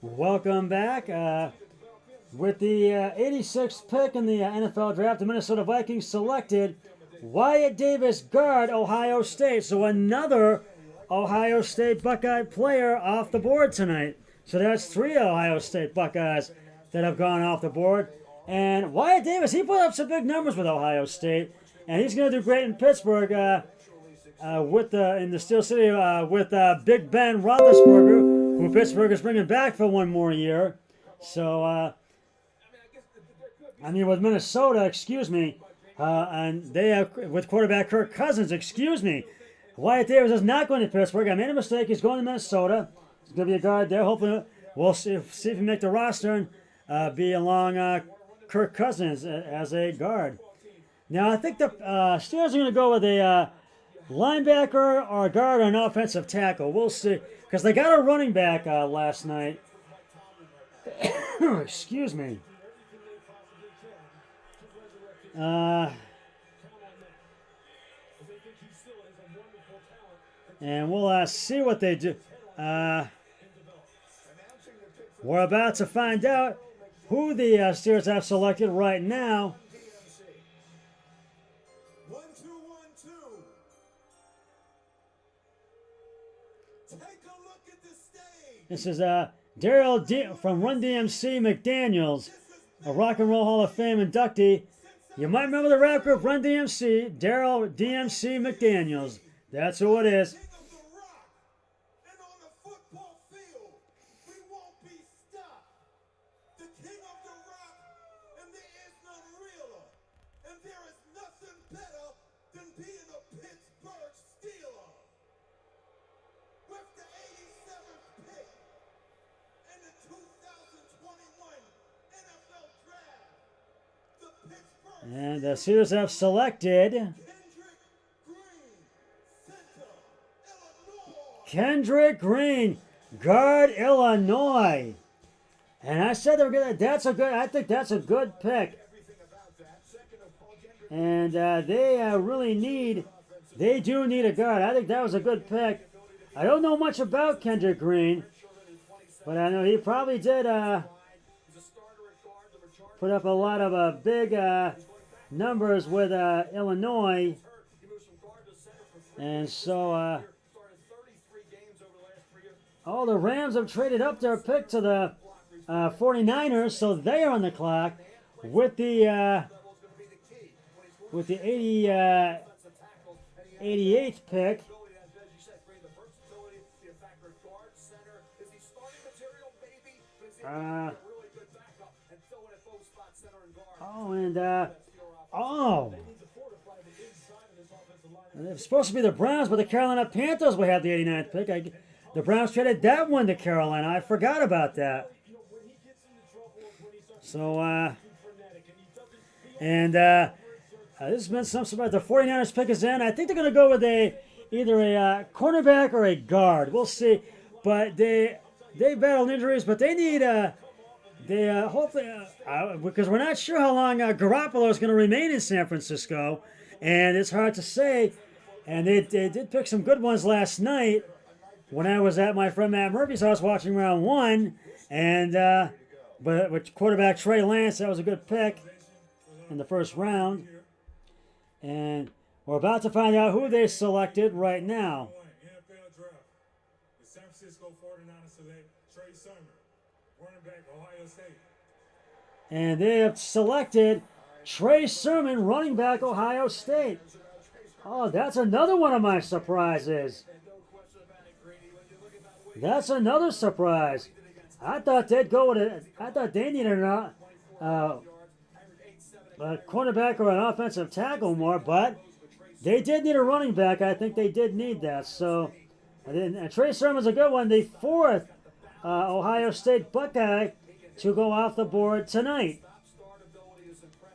Welcome back. With the 86th pick in the NFL draft, the Minnesota Vikings selected Wyatt Davis, guard, Ohio State. So another Ohio State Buckeye player off the board tonight. So that's three Ohio State Buckeyes that have gone off the board. And Wyatt Davis, he put up some big numbers with Ohio State, and he's going to do great in Pittsburgh in the Steel City with Big Ben Roethlisberger, who Pittsburgh is bringing back for one more year. So, with Minnesota, and they have, with quarterback Kirk Cousins, Wyatt Davis is not going to Pittsburgh. I made a mistake. He's going to Minnesota. He's going to be a guard there. Hopefully, we'll see if he can make the roster and be along Kirk Cousins as a guard. Now, I think the Steelers are going to go with a linebacker or a guard or an offensive tackle. We'll see. Because they got a running back last night. Excuse me. And we'll see what they do. We're about to find out who the Steelers have selected right now. This is Daryl from Run DMC McDaniels, a Rock and Roll Hall of Fame inductee. You might remember the rap group Run DMC, Daryl DMC McDaniels. That's who it is. And the Steelers have selected Kendrick Green, guard, Illinois. And I said they were good. I think that's a good pick. And they do need a guard. I think that was a good pick. I don't know much about Kendrick Green, but I know he probably did put up a lot of big numbers with Illinois. And so, the Rams have traded up their pick to the 49ers, so they are on the clock with the 88th pick. It's supposed to be the Browns, but the Carolina Panthers will have the 89th pick. The Browns traded that one to Carolina. I forgot about that. So, this has been some surprise. The 49ers pick is in. I think they're going to go with either a cornerback or a guard. We'll see. But they battled injuries, but they need hopefully, because we're not sure how long Garoppolo is going to remain in San Francisco, and it's hard to say. And they did pick some good ones last night when I was at my friend Matt Murphy's house watching round one. And but with quarterback Trey Lance, that was a good pick in the first round. And we're about to find out who they selected right now. NFL draft. The San Francisco 49ers select Trey Sermon, running back, Ohio State. And they have selected Trey Sermon, running back, Ohio State. Oh, that's another one of my surprises. That's another surprise. I thought they'd go with it. I thought they needed a cornerback or an offensive tackle more, but they did need a running back. I think they did need that. So, and Trey Sermon's a good one. The fourth Ohio State Buckeye to go off the board tonight.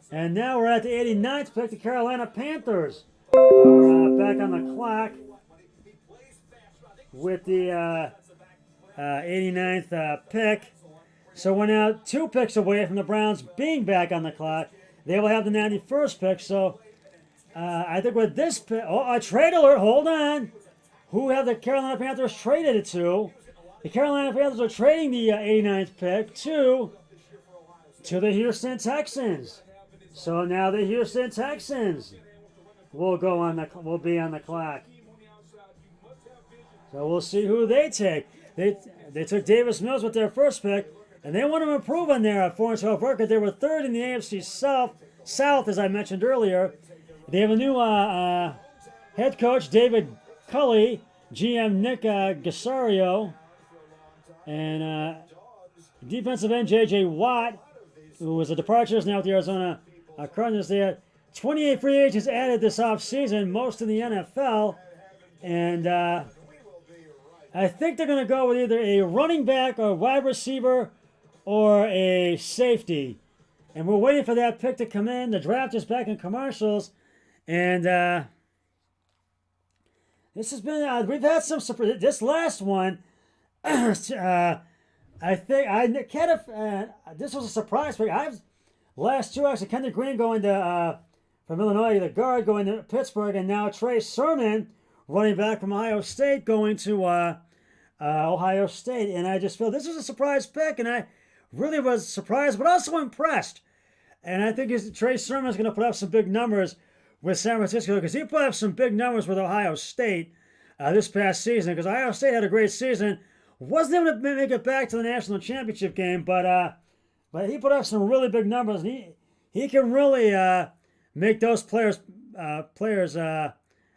And now we're at the 89th pick. The Carolina Panthers are back on the clock with the 89th pick. So we're now 2 picks away from the Browns being back on the clock. They will have the 91st pick. So I think with this pick, a trade alert. Hold on. Who have the Carolina Panthers traded it to? the Carolina Panthers are trading the 89th pick to the Houston Texans. So now the Houston Texans will be on the clock. So we'll see who they take. They took Davis Mills with their first pick, and they want to improve on their 4-12 record. They were third in the AFC South, as I mentioned earlier. They have a new head coach, David Culley, GM Nick Gasario, and defensive end J.J. Watt, who was a departure, is now with the Arizona Cardinals. They had 28 free agents added this offseason, most in the NFL, and I think they're going to go with either a running back or a wide receiver or a safety. And we're waiting for that pick to come in. The draft is back in commercials. And this has been, we've had some surprise. This last one, I think, this was a surprise pick. Last two, actually, Kendrick Green going to, from Illinois, the guard going to Pittsburgh, and now Trey Sermon, running back from Ohio State, going to Ohio State. And I just feel this was a surprise pick, and I really was surprised, but also impressed. And I think Trey Sermon is going to put up some big numbers with San Francisco, because he put up some big numbers with Ohio State this past season, because Ohio State had a great season. Wasn't able to make it back to the national championship game, but he put up some really big numbers. And he can really make those players pay.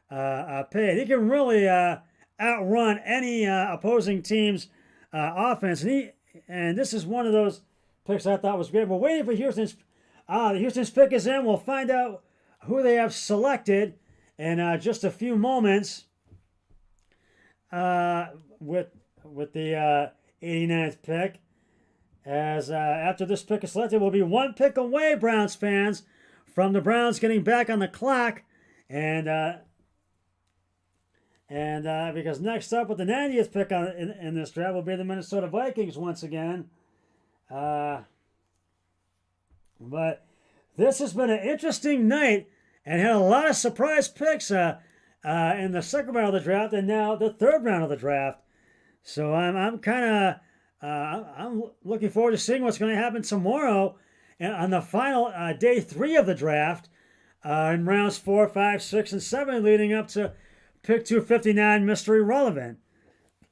He can really outrun any opposing team's offense. And this is one of those picks I thought was great. We're waiting for Houston's. Houston's pick is in. We'll find out who they have selected in just a few moments. With the 89th pick, as after this pick is selected, we'll be one pick away, Browns fans, from the Browns getting back on the clock, and because next up with the 90th pick in this draft will be the Minnesota Vikings once again. But this has been an interesting night and had a lot of surprise picks in the second round of the draft and now the third round of the draft. So I'm looking forward to seeing what's going to happen tomorrow on the final day 3 of the draft in rounds 4, 5, 6, and 7, leading up to pick 259, Mystery Relevant.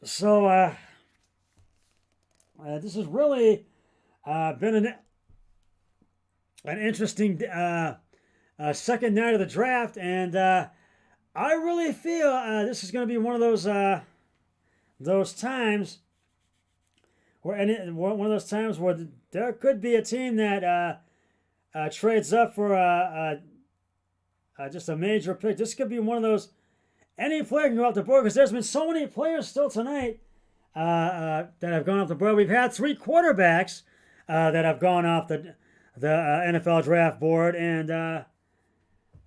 So this has really been an interesting second night of the draft, and I really feel this is going to be one of those times where there could be a team that trades up for just a major pick. This could be one of those. Any player can go off the board, because there's been so many players still tonight that have gone off the board. We've had 3 quarterbacks that have gone off the NFL draft board, and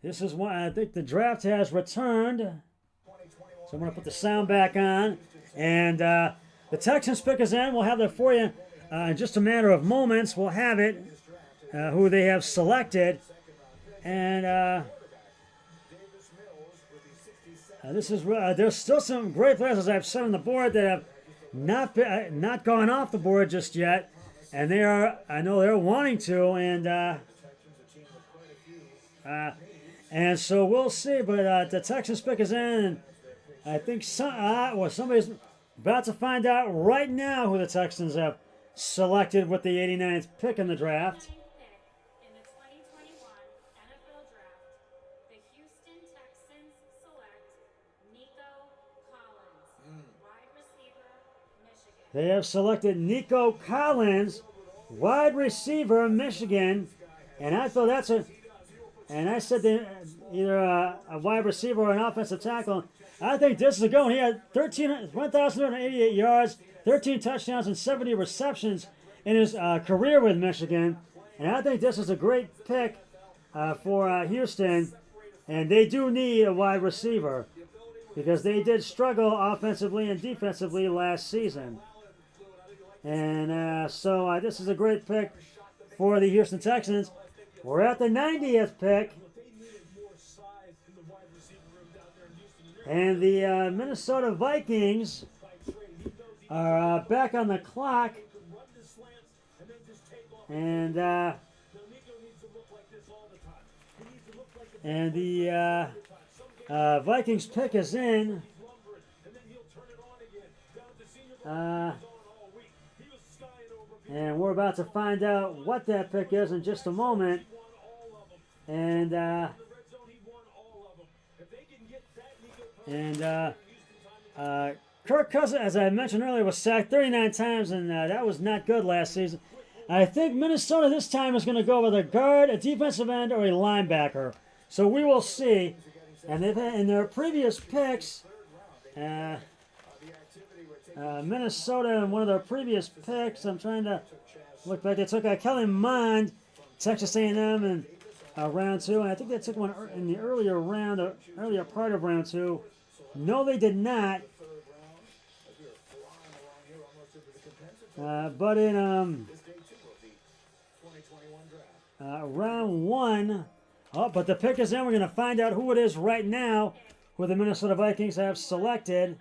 this is one. I think the draft has returned. So I'm going to put the sound back on, and the Texans pick is in. We'll have that for you in just a matter of moments. We'll have it, who they have selected, and this is there's still some great players, as I've said, on the board that have not gone off the board just yet. And I know they're wanting to, and so we'll see. But the Texans pick is in, and I think somebody's about to find out right now who the Texans have selected with the 89th pick in the draft. In the 2021 NFL Draft, the Houston Texans select Nico Collins, wide receiver, Michigan. They have selected Nico Collins, wide receiver, Michigan, and I thought I said either a wide receiver or an offensive tackle. I think this is a go. He had 1,188 yards, 13 touchdowns, and 70 receptions in his career with Michigan, and I think this is a great pick for Houston, and they do need a wide receiver because they did struggle offensively and defensively last season. And so this is a great pick for the Houston Texans. We're at the 90th pick. And the Minnesota Vikings are back on the clock. And the Vikings pick is in. And we're about to find out what that pick is in just a moment. And Kirk Cousins, as I mentioned earlier, was sacked 39 times, and that was not good last season. I think Minnesota this time is going to go with a guard, a defensive end, or a linebacker. So we will see. And they've had, in their previous picks, Minnesota in one of their previous picks, I'm trying to look back. They took Kellen Mond, Texas A&M, in round 2, and I think they took one in the earlier round, earlier part of round 2. No, they did not. But in round 1, but the pick is in. We're going to find out who it is right now, who the Minnesota Vikings have selected.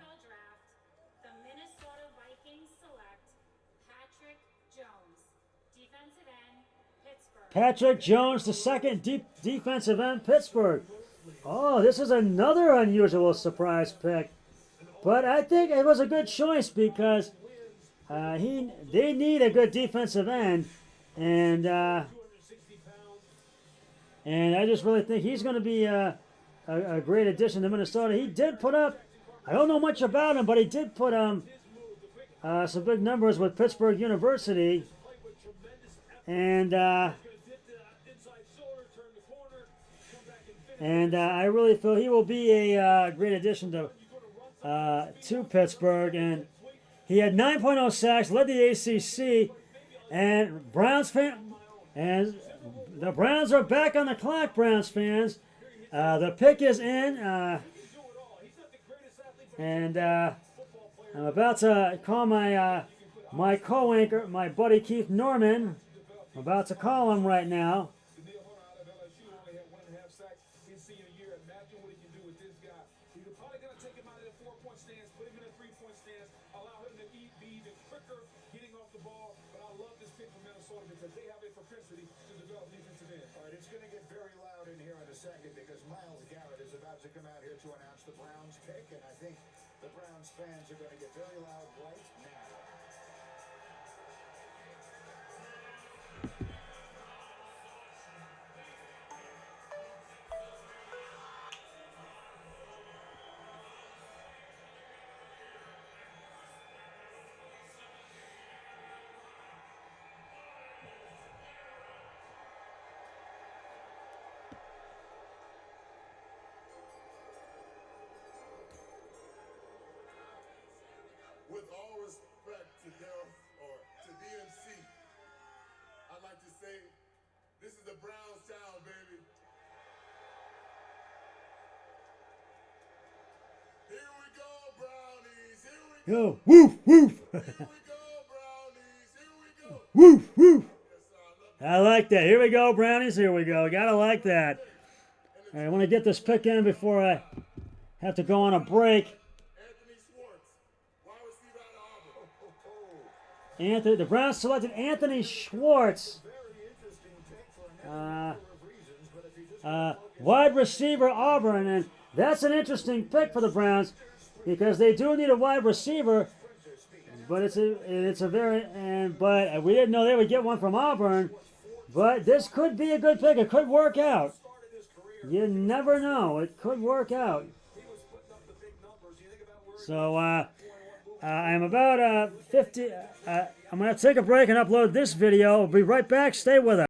The Minnesota Vikings select Patrick Jones, defensive end, Pittsburgh. Patrick Jones, the second defensive end, Pittsburgh. Oh, this is another unusual surprise pick. But I think it was a good choice because they need a good defensive end. And I just really think he's going to be a great addition to Minnesota. He did put up, I don't know much about him, but he did put some big numbers with Pittsburgh University. And I really feel he will be a great addition to Pittsburgh. And he had 9.0 sacks, led the ACC, and the Browns are back on the clock, Browns fans. The pick is in, and I'm about to call my co-anchor, my buddy Keith Norman. I'm about to call him right now. Fans are going to get very loud right now. With all respect to Daryl or to DMC, I'd like to say this is the Browns town, baby. Here we go, Brownies. Here we go. Go, woof, woof. Here we go, Brownies. Here we go. Woof, woof. Yes, I like that. Here we go, Brownies. Here we go. Gotta like that. All right, I want to get this pick in before I have to go on a break. Anthony Schwartz, wide receiver out of Auburn. The Browns selected Anthony Schwartz, wide receiver, Auburn, and that's an interesting pick for the Browns because they do need a wide receiver. But but we didn't know they would get one from Auburn. But this could be a good pick. It could work out. You never know. It could work out. So I'm about 50. I'm going to take a break and upload this video. I'll be right back. Stay with us.